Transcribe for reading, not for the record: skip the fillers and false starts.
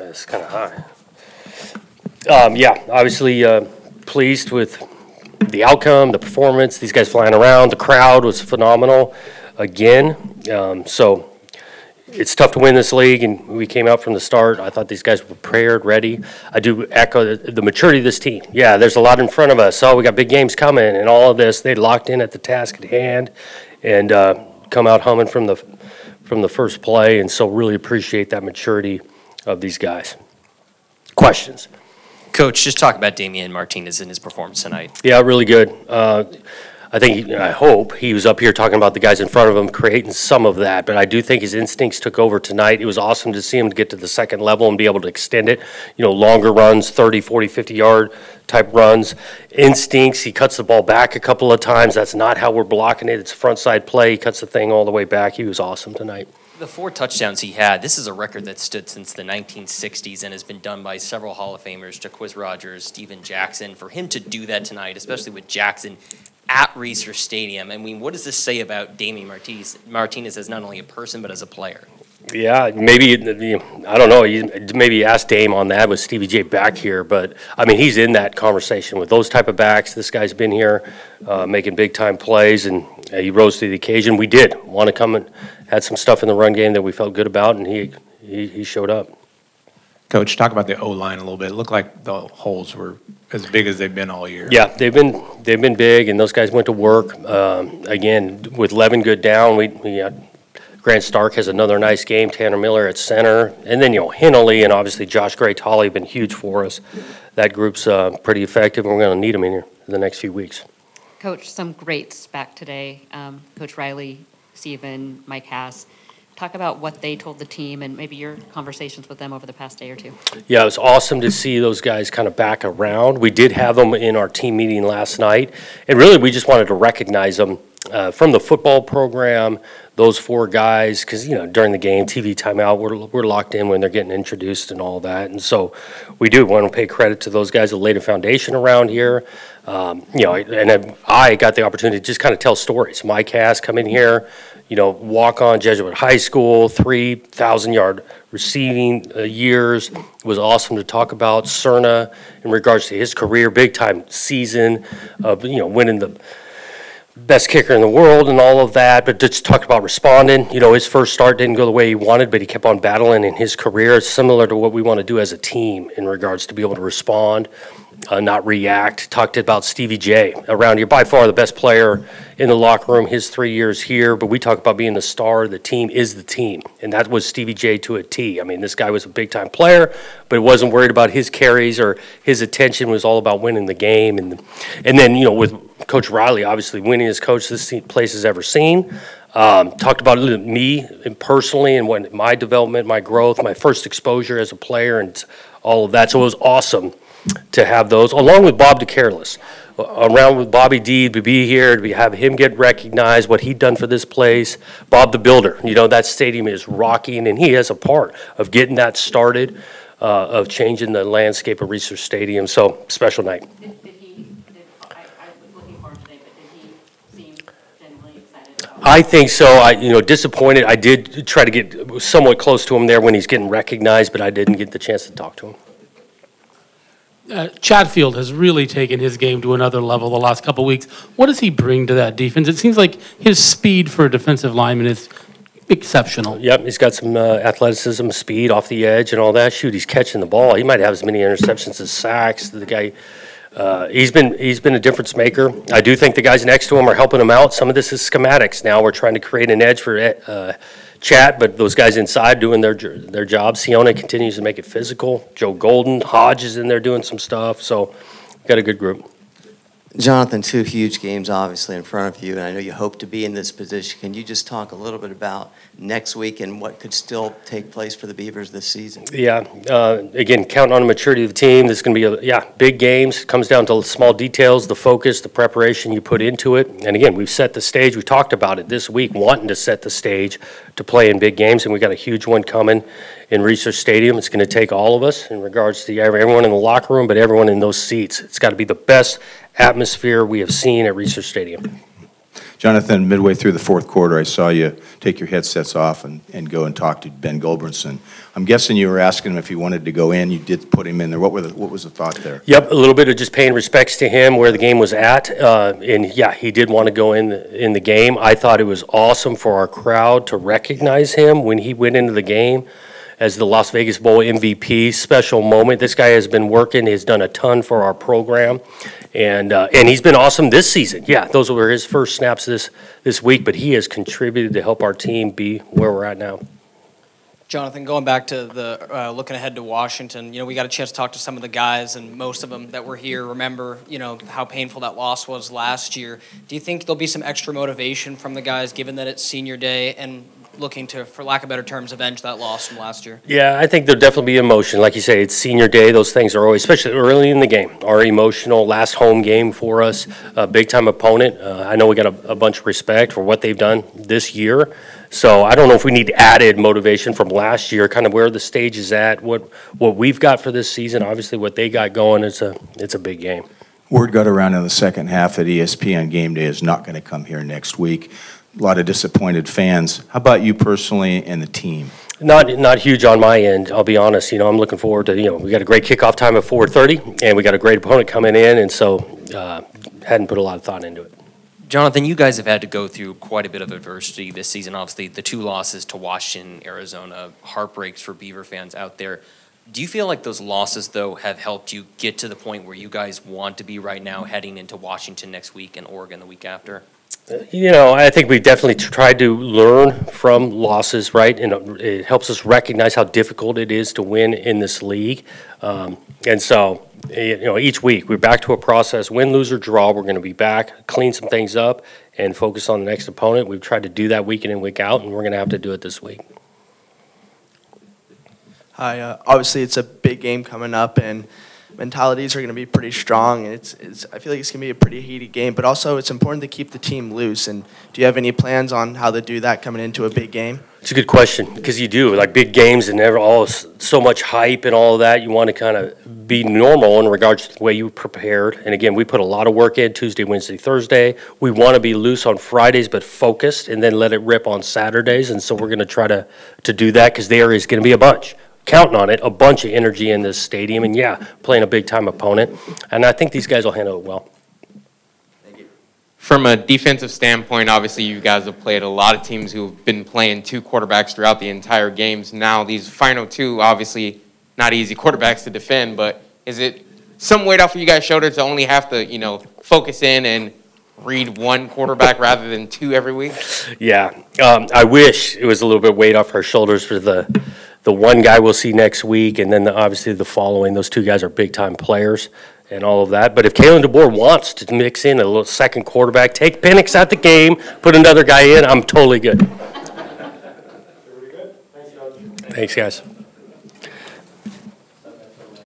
It's kind of high. Yeah, obviously pleased with the outcome, the performance, these guys flying around. The crowd was phenomenal again. So it's tough to win this league, and we came out from the start. I thought these guys were prepared, ready. I do echo the maturity of this team. Yeah, there's a lot in front of us. Oh, we got big games coming and all of this. They locked in at the task at hand and come out humming from the first play, and so really appreciate that maturity of these guys. Questions? Coach, just talk about Damian Martinez and his performance tonight. Yeah, really good. I hope he was up here talking about the guys in front of him, creating some of that, but I do think his instincts took over tonight. It was awesome to see him get to the second level and be able to extend it, longer runs, 30, 40, 50-yard type runs. Instincts, he cuts the ball back a couple of times. That's not how we're blocking it. It's a front side play. He cuts the thing all the way back. He was awesome tonight. The 4 touchdowns he had, this is a record that stood since the 1960s and has been done by several Hall of Famers, Jacquizz Rodgers, Steven Jackson. For him to do that tonight, especially with Jackson at Reser Stadium, I mean, what does this say about Damian Martinez as not only a person but as a player? Yeah, maybe, I don't know, maybe ask Dame on that with Stevie J back here, but, I mean, he's in that conversation with those type of backs. This guy's been here making big-time plays, and he rose to the occasion. We did want to come and had some stuff in the run game that we felt good about, and he showed up. Coach, talk about the O-line a little bit. It looked like the holes were as big as they've been all year. Yeah, they've been big, and those guys went to work. Again, with Levin good down, we Grant Stark has another nice game. Tanner Miller at center, and then Henley and obviously Josh Gray-Tolley have been huge for us. That group's pretty effective, and we're going to need them in here in the next few weeks. Coach, some greats back today. Coach Riley, Steven, Mike Hass. Talk about what they told the team and maybe your conversations with them over the past day or two. Yeah, it was awesome to see those guys kind of back around. We did have them in our team meeting last night, and really we just wanted to recognize them from the football program, those 4 guys, because, during the game, TV timeout, we're locked in when they're getting introduced and all that. And so we do want to pay credit to those guys that laid a foundation around here. And I got the opportunity to just kind of tell stories. Mike Cass come in here, walk on Jesuit High School, 3,000-yard receiving years. It was awesome to talk about. Cerna, in regards to his career, big-time season of, winning the best kicker in the world and all of that, but just talked about responding. His first start didn't go the way he wanted, but he kept on battling in his career. It's similar to what we want to do as a team in regards to be able to respond, not react. Talked about Stevie J around here, by far the best player in the locker room, his 3 years here, but we talk about being the star. The team is the team, and that was Stevie J to a T. I mean, this guy was a big-time player, but wasn't worried about his carries or his attention. Was all about winning the game. And then, with Coach Riley, obviously winningest coach this place has ever seen. Talked about me personally and what my development, my growth, my first exposure as a player and all of that. So it was awesome to have those, along with Bob DeCareless, around with Bobby D, to be here, to have him get recognized, what he'd done for this place. Bob the Builder, that stadium is rocking, and he has a part of getting that started, of changing the landscape of Reser Stadium. So, special night. I was looking for him today, but did he seem genuinely excited about it? I think so. Disappointed. I did try to get somewhat close to him there when he's getting recognized, but I didn't get the chance to talk to him. Chatfield has really taken his game to another level the last couple of weeks. What does he bring to that defense? It seems like his speed for a defensive lineman is exceptional. Yep, he's got some athleticism, speed off the edge and all that. Shoot, he's catching the ball. He might have as many interceptions as sacks. The guy, he's been a difference maker. I do think the guys next to him are helping him out. Some of this is schematics now. We're trying to create an edge for Chat, but those guys inside doing their job. Siona continues to make it physical. Joe Golden, Hodge is in there doing some stuff. So got a good group. Jonathan, 2 huge games obviously in front of you, and I know you hope to be in this position. Can you just talk a little bit about next week and what could still take place for the Beavers this season? Yeah, again, counting on the maturity of the team. This is going to be big games. It comes down to small details, the focus, the preparation you put into it. And again, we've set the stage. We talked about it this week, wanting to set the stage to play in big games, and we got a huge one coming in Reser Stadium. It's going to take all of us in regards to everyone in the locker room, but everyone in those seats. It's got to be the best atmosphere we have seen at Reser Stadium. Jonathan, midway through the fourth quarter, I saw you take your headsets off and go and talk to Ben Goldbrinson. I'm guessing you were asking him if he wanted to go in. You did put him in there. What was the thought there? Yep, a little bit of just paying respects to him where the game was at, and yeah, he did want to go in the game. I thought it was awesome for our crowd to recognize him when he went into the game as the Las Vegas Bowl MVP. Special moment. This guy has been working. He's done a ton for our program, and he's been awesome this season. Yeah, those were his first snaps this week, but he has contributed to help our team be where we're at now. Jonathan, going back to the looking ahead to Washington, we got a chance to talk to some of the guys, and most of them that were here remember, how painful that loss was last year. Do you think there'll be some extra motivation from the guys, given that it's senior day, and looking to, for lack of better terms, avenge that loss from last year? Yeah, I think there'll definitely be emotion. Like you say, it's senior day. Those things are always, especially early in the game, are emotional. Last home game for us, a big-time opponent. I know we got a bunch of respect for what they've done this year. So I don't know if we need added motivation from last year, kind of where the stage is at, what we've got for this season. Obviously, what they got going, it's a big game. Word got around in the second half that ESPN Game Day is not going to come here next week. A lot of disappointed fans. How about you personally and the team? Not huge on my end, I'll be honest. I'm looking forward to, we got a great kickoff time at 4:30, and we got a great opponent coming in, and so hadn't put a lot of thought into it. Jonathan, you guys have had to go through quite a bit of adversity this season. Obviously, the 2 losses to Washington, Arizona, heartbreaks for Beaver fans out there. Do you feel like those losses, though, have helped you get to the point where you guys want to be right now heading into Washington next week and Oregon the week after? I think we've definitely tried to learn from losses, right? And it helps us recognize how difficult it is to win in this league. And so, each week we're back to a process, win, lose, or draw. We're going to be back, clean some things up, and focus on the next opponent. We've tried to do that week in and week out, and we're going to have to do it this week. Hi, obviously it's a big game coming up, and mentalities are going to be pretty strong. And I feel like it's going to be a pretty heated game, but also it's important to keep the team loose. And do you have any plans on how to do that coming into a big game? It's a good question, because you do, like big games and so much hype and all of that, you want to kind of be normal in regards to the way you prepared. And again, we put a lot of work in Tuesday, Wednesday, Thursday. We want to be loose on Fridays but focused, and then let it rip on Saturdays. And so we're going to try to do that, because there is going to be a bunch. Counting on it, a bunch of energy in this stadium, and yeah, playing a big-time opponent. And I think these guys will handle it well. Thank you. From a defensive standpoint, obviously you guys have played a lot of teams who've been playing 2 quarterbacks throughout the entire games. Now these final 2, obviously not easy quarterbacks to defend, but is it some weight off of you guys' shoulders to only have to, focus in and read 1 quarterback rather than 2 every week? Yeah, I wish it was a little bit weight off our shoulders for the one guy we'll see next week, and then obviously the following. Those 2 guys are big-time players and all of that. But if Kalen DeBoer wants to mix in a little second quarterback, take Penix out the game, put another guy in, I'm totally good. Thanks, guys.